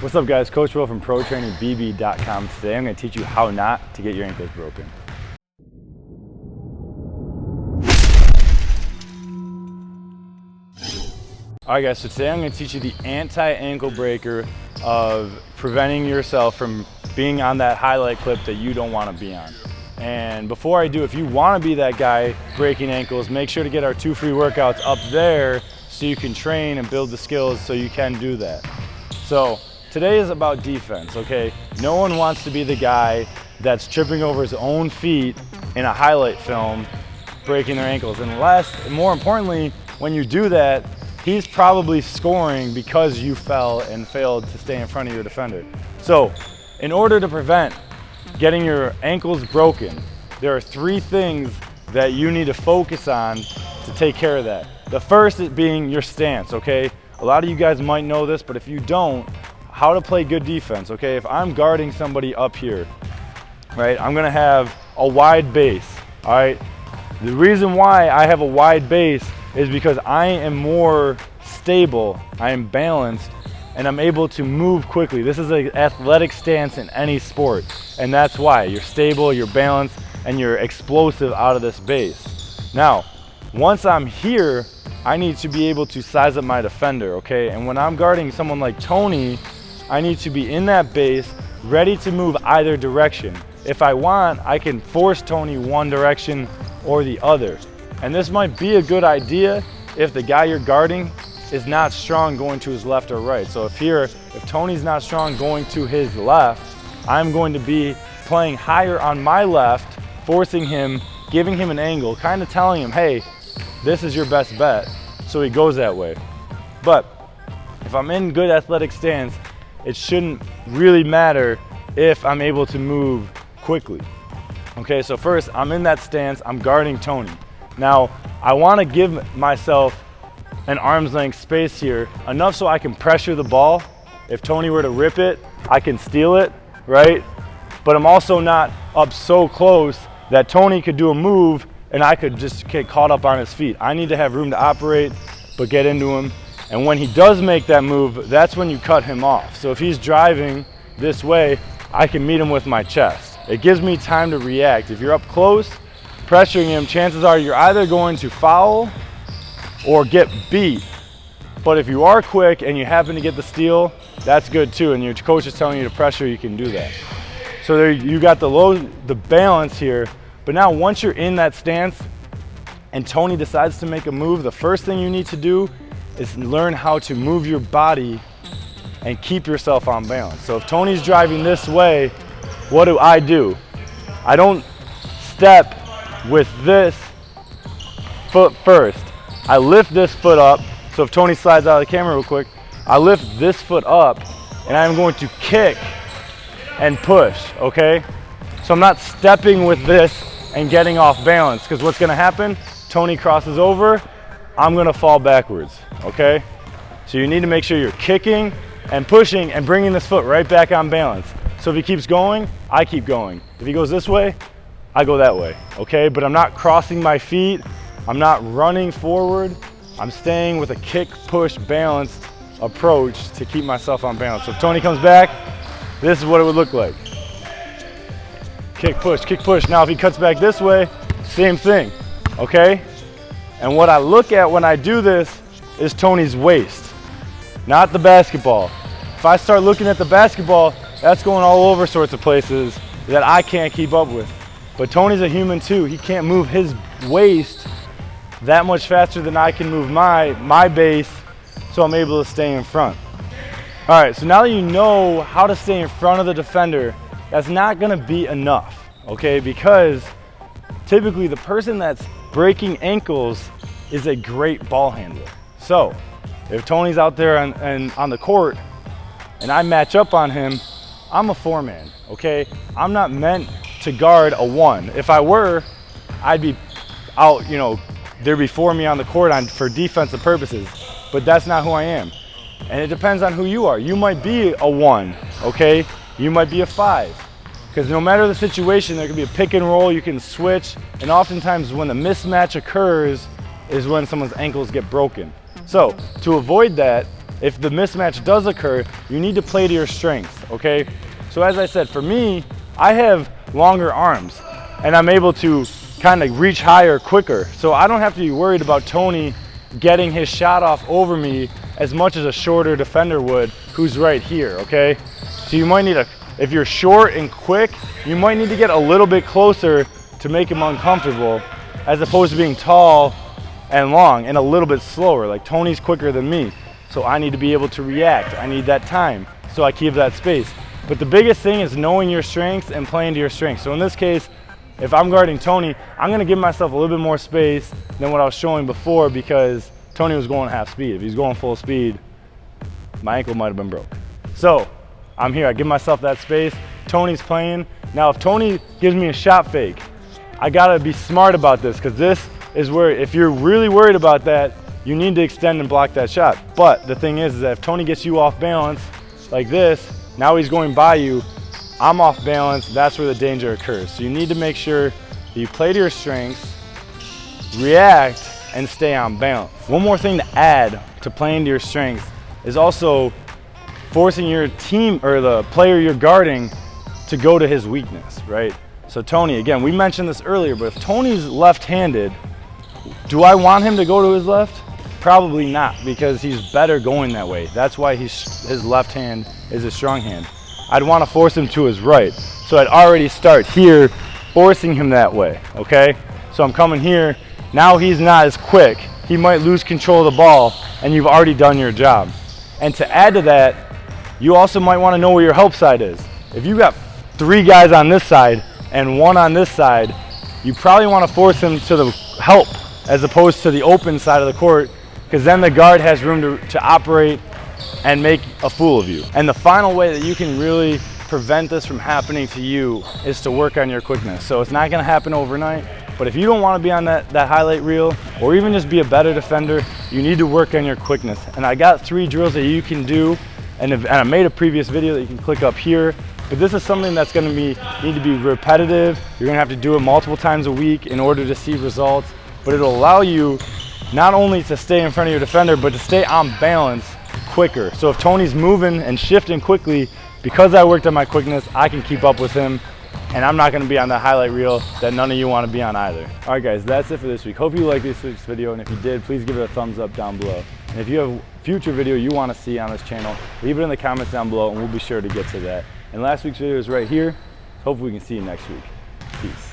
What's up guys, Coach Will from ProTrainingBB.com. Today I'm going to teach you how not to get your ankles broken. Alright guys, so today I'm going to teach you the anti-ankle breaker of preventing yourself from being on that highlight clip that you don't want to be on. And before I do, if you want to be that guy breaking ankles, make sure to get our 2 free workouts up there so you can train and build the skills so you can do that. So today is about defense, okay? No one wants to be the guy that's tripping over his own feet in a highlight film, breaking their ankles. Unless, more importantly, when you do that, he's probably scoring because you fell and failed to stay in front of your defender. So, in order to prevent getting your ankles broken, there are 3 things that you need to focus on to take care of that. The first is being your stance, okay? A lot of you guys might know this, but if you don't, how to play good defense, okay? If I'm guarding somebody up here, right, I'm gonna have a wide base, all right? The reason why I have a wide base is because I am more stable, I am balanced, and I'm able to move quickly. This is an athletic stance in any sport, and that's why. You're stable, you're balanced, and you're explosive out of this base. Now, once I'm here, I need to be able to size up my defender, okay? And when I'm guarding someone like Tony, I need to be in that base, ready to move either direction. If I want, I can force Tony one direction or the other. And this might be a good idea if the guy you're guarding is not strong going to his left or right. So if Tony's not strong going to his left, I'm going to be playing higher on my left, forcing him, giving him an angle, kind of telling him, hey, this is your best bet. So he goes that way. But if I'm in good athletic stance, it shouldn't really matter if I'm able to move quickly. Okay, so first I'm in that stance, I'm guarding Tony. Now, I want to give myself an arm's length space here, enough so I can pressure the ball. If Tony were to rip it, I can steal it, right? But I'm also not up so close that Tony could do a move and I could just get caught up on his feet. I need to have room to operate, but get into him. And when he does make that move, that's when you cut him off. So if he's driving this way, I can meet him with my chest. It gives me time to react. If you're up close, pressuring him, chances are you're either going to foul or get beat. But if you are quick and you happen to get the steal, that's good too. And your coach is telling you to pressure, you can do that. So there you got the balance here. But now once you're in that stance and Tony decides to make a move, the first thing you need to do is learn how to move your body and keep yourself on balance. So if Tony's driving this way, what do? I don't step with this foot first. I lift this foot up. So if Tony slides out of the camera real quick, I lift this foot up and I'm going to kick and push, okay? So I'm not stepping with this and getting off balance, because what's gonna happen? Tony crosses over, I'm gonna fall backwards, okay? So you need to make sure you're kicking and pushing and bringing this foot right back on balance. So if he keeps going, I keep going. If he goes this way, I go that way, okay? But I'm not crossing my feet, I'm not running forward, I'm staying with a kick, push, balanced approach to keep myself on balance. So if Tony comes back, this is what it would look like. Kick, push, kick, push. Now if he cuts back this way, same thing, okay? And what I look at when I do this is Tony's waist, not the basketball. If I start looking at the basketball, that's going all over sorts of places that I can't keep up with. But Tony's a human too. He can't move his waist that much faster than I can move my base, so I'm able to stay in front. All right, so now that you know how to stay in front of the defender, that's not gonna be enough, okay? Because typically the person that's breaking ankles is a great ball handler. So if Tony's out there on the court and I match up on him, I'm a 4-man, okay? I'm not meant to guard a 1. If I were, I'd be out, there'd be 4 of me on the court for defensive purposes, but that's not who I am. And it depends on who you are. You might be a 1, okay? You might be a 5. Because no matter the situation, there can be a pick and roll, you can switch, and oftentimes when the mismatch occurs is when someone's ankles get broken. So to avoid that, if the mismatch does occur, you need to play to your strengths, okay? So as I said, for me, I have longer arms and I'm able to kind of reach higher quicker. So I don't have to be worried about Tony getting his shot off over me as much as a shorter defender would who's right here, okay? So you might need if you're short and quick, you might need to get a little bit closer to make him uncomfortable, as opposed to being tall and long and a little bit slower. Like Tony's quicker than me, so I need to be able to react. I need that time, so I keep that space. But the biggest thing is knowing your strengths and playing to your strengths. So in this case, if I'm guarding Tony, I'm gonna give myself a little bit more space than what I was showing before, because Tony was going half speed. If he's going full speed, my ankle might have been broke. So I'm here, I give myself that space. Tony's playing. Now if Tony gives me a shot fake, I gotta be smart about this, because this is where, if you're really worried about that, you need to extend and block that shot. But the thing is that if Tony gets you off balance like this, now he's going by you, I'm off balance, that's where the danger occurs. So you need to make sure that you play to your strengths, react, and stay on balance. One more thing to add to playing to your strengths is also forcing your team or the player you're guarding to go to his weakness, right? So Tony, again, we mentioned this earlier, but if Tony's left-handed, do I want him to go to his left? Probably not, because he's better going that way. That's why his left hand is his strong hand. I'd want to force him to his right. So I'd already start here, forcing him that way, okay? So I'm coming here, now he's not as quick. He might lose control of the ball, and you've already done your job. And to add to that, you also might want to know where your help side is. If you got 3 guys on this side and 1 on this side, you probably want to force him to the help as opposed to the open side of the court, because then the guard has room to operate and make a fool of you. And the final way that you can really prevent this from happening to you is to work on your quickness. So it's not going to happen overnight, but if you don't want to be on that highlight reel, or even just be a better defender, you need to work on your quickness. And I got 3 drills that you can do, and I made a previous video that you can click up here. But this is something that's going to need to be repetitive. You're going to have to do it multiple times a week in order to see results. But it'll allow you not only to stay in front of your defender, but to stay on balance quicker. So if Tony's moving and shifting quickly, because I worked on my quickness, I can keep up with him, and I'm not going to be on that highlight reel that none of you want to be on either. All right, guys, that's it for this week. Hope you liked this week's video, and if you did, please give it a thumbs up down below. And if you have a future video you want to see on this channel, leave it in the comments down below, and we'll be sure to get to that. And last week's video is right here. Hopefully we can see you next week. Peace.